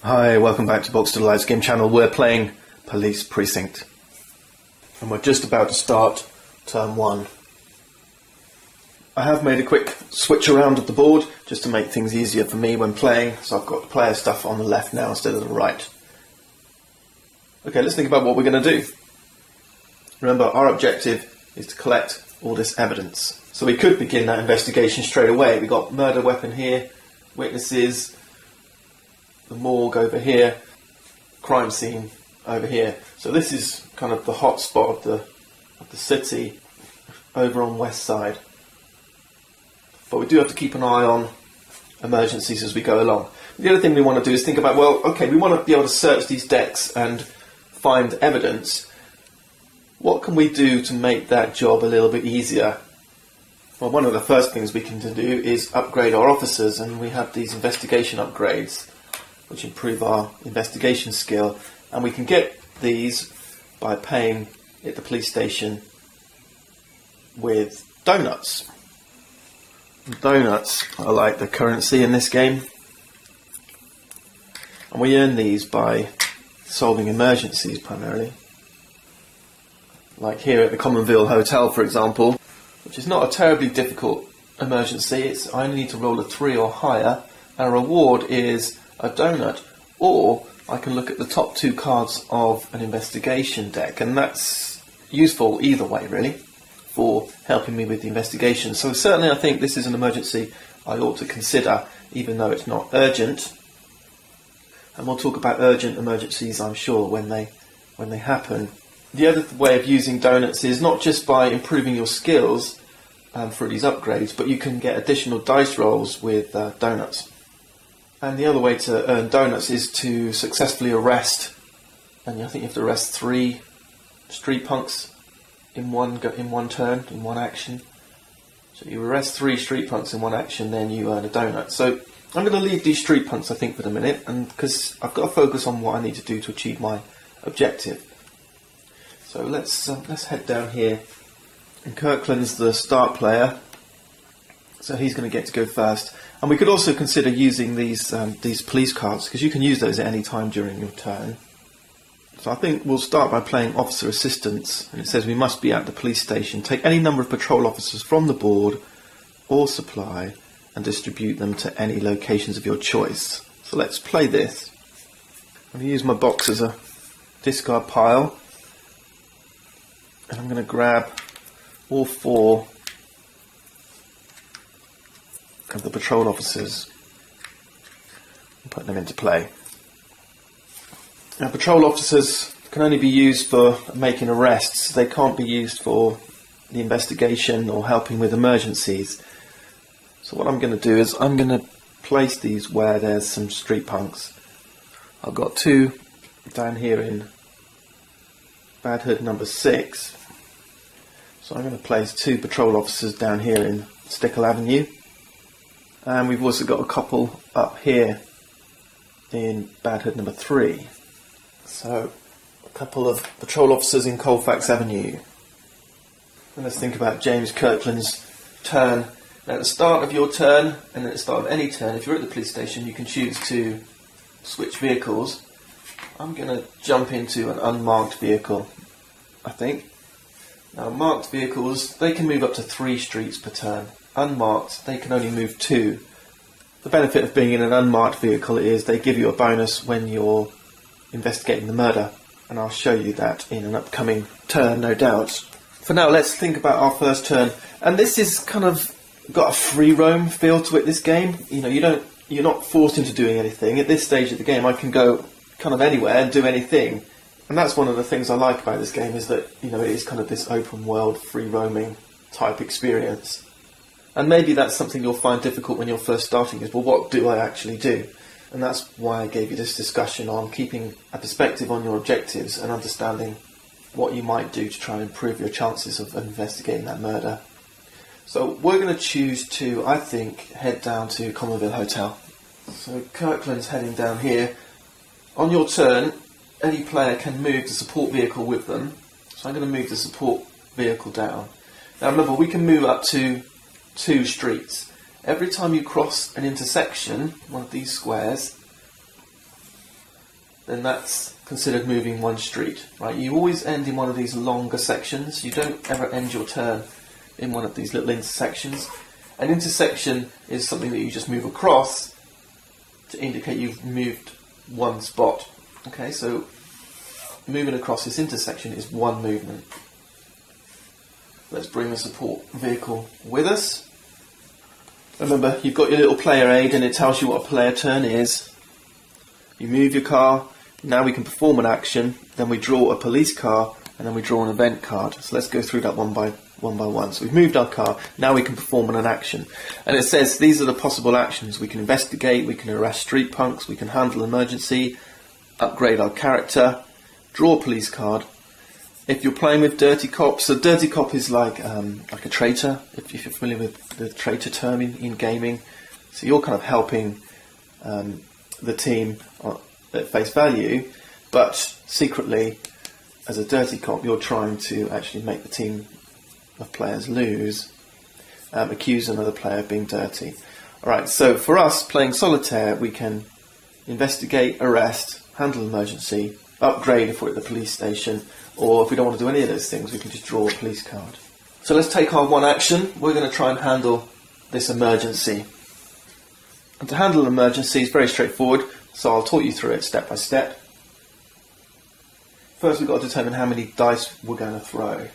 Hi, welcome back to Box to the Lights game channel. We're playing Police Precinct. And we're just about to start turn 1. I have made a quick switch around of the board just to make things easier for me when playing. So I've got the player stuff on the left now instead of the right. Okay, let's think about what we're going to do. Remember, our objective is to collect all this evidence. So we could begin that investigation straight away. We've got murder weapon here, witnesses, the morgue over here, crime scene over here. So this is kind of the hot spot of the city over on west side. But we do have to keep an eye on emergencies as we go along. The other thing we want to do is think about, well, okay, we want to be able to search these decks and find evidence. What can we do to make that job a little bit easier? Well, one of the first things we can do is upgrade our officers, and we have these investigation upgrades which improve our investigation skill, and we can get these by paying at the police station with donuts. Donuts are like the currency in this game, and we earn these by solving emergencies primarily. Like here at the Commonville Hotel, for example, which is not a terribly difficult emergency. I only need to roll a 3 or higher, and a reward is a donut, or I can look at the top 2 cards of an investigation deck, and that's useful either way really for helping me with the investigation. So certainly I think this is an emergency I ought to consider, even though it's not urgent, and we'll talk about urgent emergencies, I'm sure, when they happen. The other way of using donuts is not just by improving your skills through these upgrades, but you can get additional dice rolls with donuts. And the other way to earn donuts is to successfully arrest, and I think you have to arrest 3 street punks in one turn, in one action. So you arrest 3 street punks in one action, then you earn a donut. So I'm going to leave these street punks, I think, for the minute, and because I've got to focus on what I need to do to achieve my objective. So let's head down here. And Kirkland's the start player, so he's going to get to go first. And we could also consider using these police cards, because you can use those at any time during your turn. So I think we'll start by playing Officer Assistance, and it says we must be at the police station. Take any number of patrol officers from the board or supply and distribute them to any locations of your choice. So let's play this. I'm going to use my box as a discard pile, and I'm going to grab all 4 of the patrol officers and put them into play. Now, patrol officers can only be used for making arrests. They can't be used for the investigation or helping with emergencies. So what I'm going to do is I'm going to place these where there's some street punks. I've got 2 down here in Bad Hood number 6. So I'm going to place 2 patrol officers down here in Stickle Avenue. And we've also got a couple up here in Bad Hood number 3. So a couple of patrol officers in Colfax Avenue. And let's think about James Kirkland's turn. Now, at the start of your turn, and at the start of any turn, if you're at the police station, you can choose to switch vehicles. I'm going to jump into an unmarked vehicle, I think. Now, marked vehicles, they can move up to 3 streets per turn. Unmarked, they can only move 2. The benefit of being in an unmarked vehicle is they give you a bonus when you're investigating the murder, and I'll show you that in an upcoming turn, no doubt. For now, let's think about our first turn, and this is kind of got a free roam feel to it, this game. You know, you're not forced into doing anything. At this stage of the game, I can go kind of anywhere and do anything. And that's one of the things I like about this game, is that, you know, it is kind of this open world, free roaming type experience. And maybe that's something you'll find difficult when you're first starting, is, well, what do I actually do? And that's why I gave you this discussion on keeping a perspective on your objectives and understanding what you might do to try and improve your chances of investigating that murder. So we're going to choose to, I think, head down to Commonville Hotel. So Kirkland's heading down here. On your turn, any player can move the support vehicle with them. So I'm going to move the support vehicle down. Now remember, we can move up to 2 streets. Every time you cross an intersection, one of these squares, then that's considered moving one street, right? You always end in one of these longer sections. You don't ever end your turn in one of these little intersections. An intersection is something that you just move across to indicate you've moved one spot. Okay, so moving across this intersection is one movement. Let's bring the support vehicle with us. Remember, you've got your little player aid and it tells you what a player turn is. You move your car, now we can perform an action, then we draw a police car, and then we draw an event card. So let's go through that one by one. So we've moved our car, now we can perform an action. And it says these are the possible actions. We can investigate, we can arrest street punks, we can handle emergency, upgrade our character, draw a police card. If you're playing with dirty cops, so dirty cop is like a traitor, if you're familiar with the traitor term in gaming. So you're kind of helping the team at face value, but secretly, as a dirty cop, you're trying to actually make the team of players lose, accuse another player of being dirty. Alright, so for us, playing solitaire, we can investigate, arrest, handle emergency, upgrade if we're at the police station, or if we don't want to do any of those things, we can just draw a police card. So let's take our one action. We're going to try and handle this emergency. And to handle an emergency is very straightforward, so I'll talk you through it step by step. First, we've got to determine how many dice we're going to throw.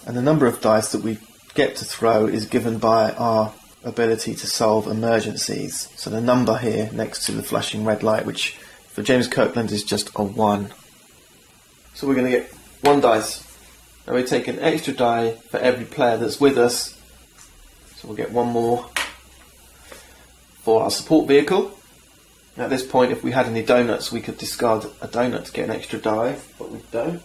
And the number of dice that we get to throw is given by our ability to solve emergencies. So the number here next to the flashing red light, which for James Kirkland is just a 1. So we're going to get 1 dice. Now we take an extra die for every player that's with us. So we'll get 1 more for our support vehicle. At this point, if we had any donuts, we could discard a donut to get an extra die, but we don't.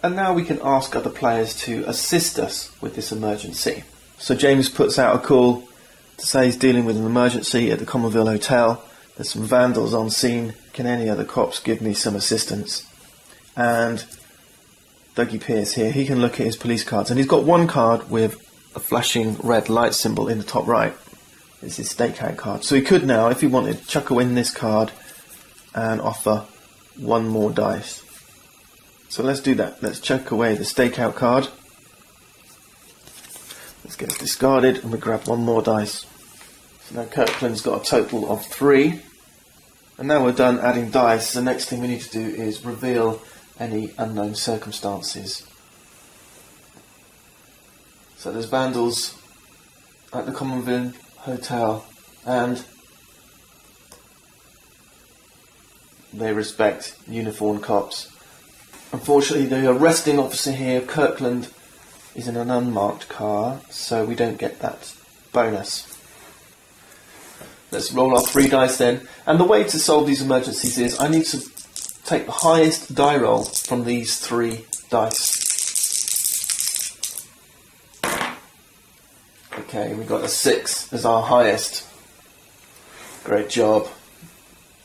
And now we can ask other players to assist us with this emergency. So James puts out a call to say he's dealing with an emergency at the Commonville Hotel. There's some vandals on scene. Can any other cops give me some assistance? And Dougie Pierce here, he can look at his police cards. And he's got 1 card with a flashing red light symbol in the top right. It's his stakeout card. So he could now, if he wanted, chuck in this card and offer 1 more dice. So let's do that. Let's chuck away the stakeout card. Let's get it discarded and we grab 1 more dice. So now Kirkland's got a total of 3. And now we're done adding dice. The next thing we need to do is reveal any unknown circumstances. So there's vandals at the Commonville Hotel and they respect uniformed cops. Unfortunately, the arresting officer here, Kirkland, is in an unmarked car, so we don't get that bonus. Let's roll our 3 dice then. And the way to solve these emergencies is I need to take the highest die roll from these 3 dice. Okay, we got a 6 as our highest. Great job.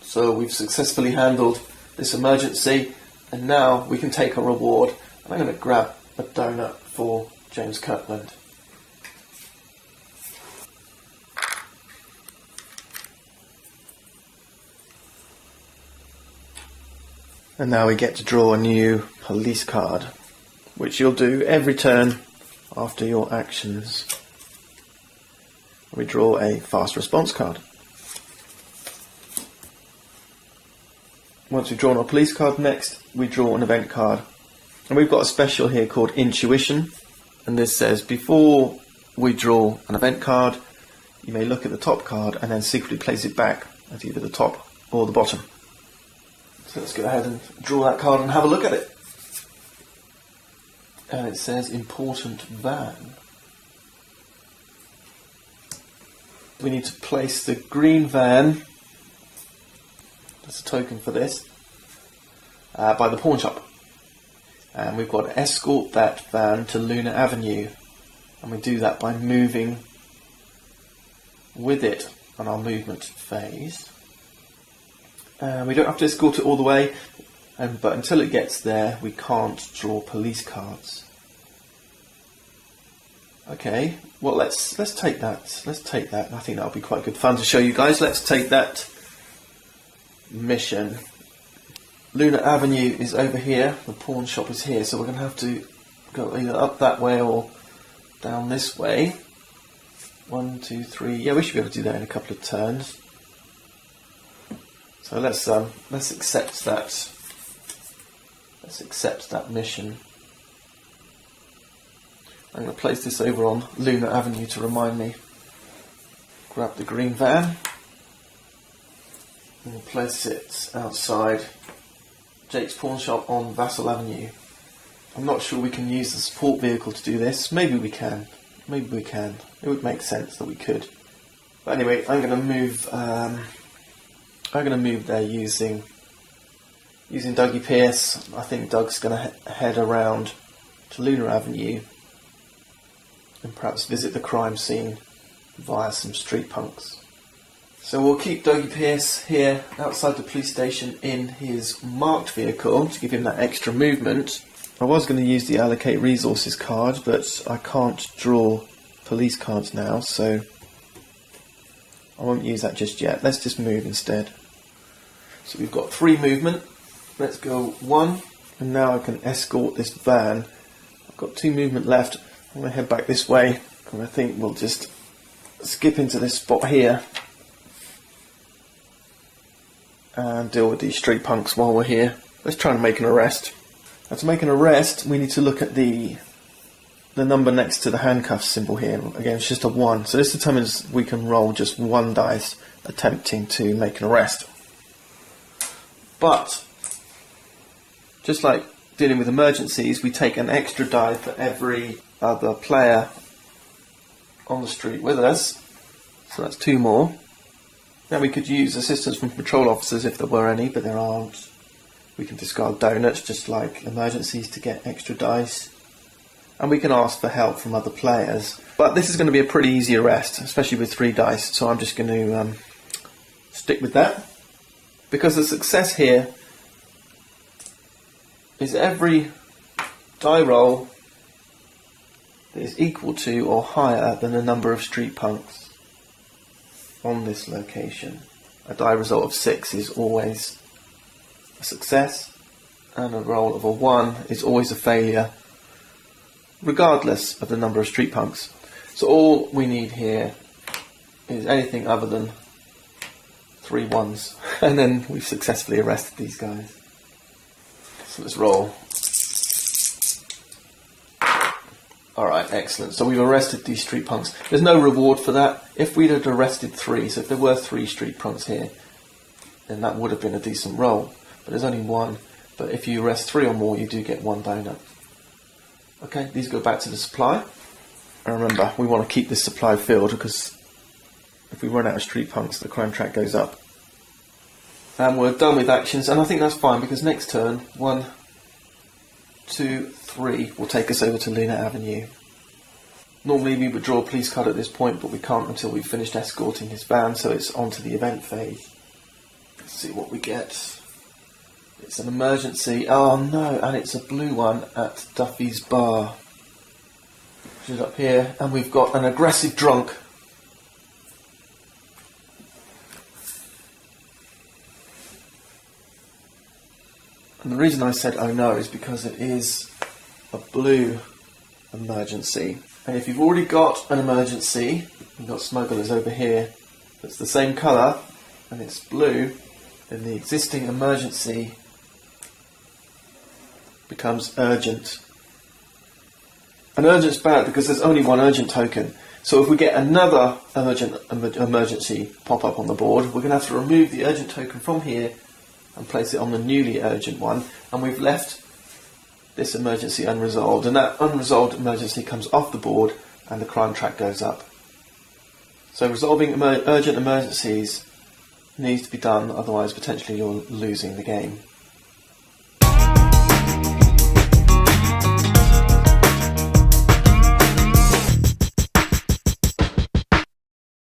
So we've successfully handled this emergency. And now we can take a reward. And I'm going to grab a donut for James Kirkland. And now we get to draw a new police card, which you'll do every turn after your actions. We draw a fast response card. Once we've drawn our police card, next we draw an event card. And we've got a special here called Intuition. And this says before we draw an event card, you may look at the top card and then secretly place it back at either the top or the bottom. So let's go ahead and draw that card and have a look at it. And it says important van. We need to place the green van, that's a token for this, by the pawn shop. And we've got to escort that van to Luna Avenue. And we do that by moving with it on our movement phase. We don't have to escort it all the way, but until it gets there, we can't draw police cards. Okay, well let's take that. Let's take that. I think that'll be quite good fun to show you guys. Let's take that mission. Luna Avenue is over here, the pawn shop is here, so we're going to have to go either up that way or down this way. 1, 2, 3. Yeah, we should be able to do that in a couple of turns. So let's accept that. Let's accept that mission. I'm going to place this over on Luna Avenue to remind me. Grab the green van and we'll place it outside Jake's pawn shop on Vassal Avenue. I'm not sure we can use the support vehicle to do this. Maybe we can. Maybe we can. It would make sense that we could. But anyway, I'm going to move. I'm going to move there using Dougie Pierce. I think Doug's going to head around to Luna Avenue and perhaps visit the crime scene via some street punks. So we'll keep Dougie Pierce here outside the police station in his marked vehicle to give him that extra movement. I was going to use the allocate resources card, but I can't draw police cards now, so I won't use that just yet. Let's just move instead. So we've got 3 movement. Let's go 1, and now I can escort this van. I've got 2 movement left. I'm going to head back this way, and I think we'll just skip into this spot here and deal with these street punks while we're here. Let's try and make an arrest. Now, to make an arrest, we need to look at the number next to the handcuff symbol here. Again, it's just a 1, so this determines we can roll just 1 dice attempting to make an arrest. But just like dealing with emergencies, we take an extra die for every other player on the street with us, so that's 2 more. Now we could use assistance from patrol officers if there were any, but there aren't. We can discard donuts just like emergencies to get extra dice, and we can ask for help from other players. But this is going to be a pretty easy arrest, especially with 3 dice, so I'm just going to stick with that, because the success here is every die roll that is equal to or higher than the number of street punks on this location. A die result of 6 is always a success, and a roll of a 1 is always a failure, regardless of the number of street punks. So all we need here is anything other than 3 1s, and then we've successfully arrested these guys. So let's roll. Alright, excellent. So we've arrested these street punks. There's no reward for that. If we'd had arrested 3, so if there were 3 street punks here, then that would have been a decent roll. But there's only 1. But if you arrest 3 or more, you do get 1 donut. Okay, these go back to the supply. And remember, we want to keep this supply filled, because if we run out of street punks, the crime track goes up. And we're done with actions, and I think that's fine, because next turn, 1, 2, 3 will take us over to Luna Avenue. Normally we would draw a police card at this point, but we can't until we've finished escorting his van, so it's on to the event phase. Let's see what we get. It's an emergency. Oh no, and it's a blue one at Duffy's Bar, which is up here, and we've got an aggressive drunk. And the reason I said oh no is because it is a blue emergency. And if you've already got an emergency, you've got smugglers over here that's the same colour and it's blue, then the existing emergency becomes urgent. And urgent's bad because there's only 1 urgent token. So if we get another emergency pop up on the board, we're going to have to remove the urgent token from here and place it on the newly urgent one, and we've left this emergency unresolved, and that unresolved emergency comes off the board and the crime track goes up. So resolving urgent emergencies needs to be done, otherwise potentially you're losing the game.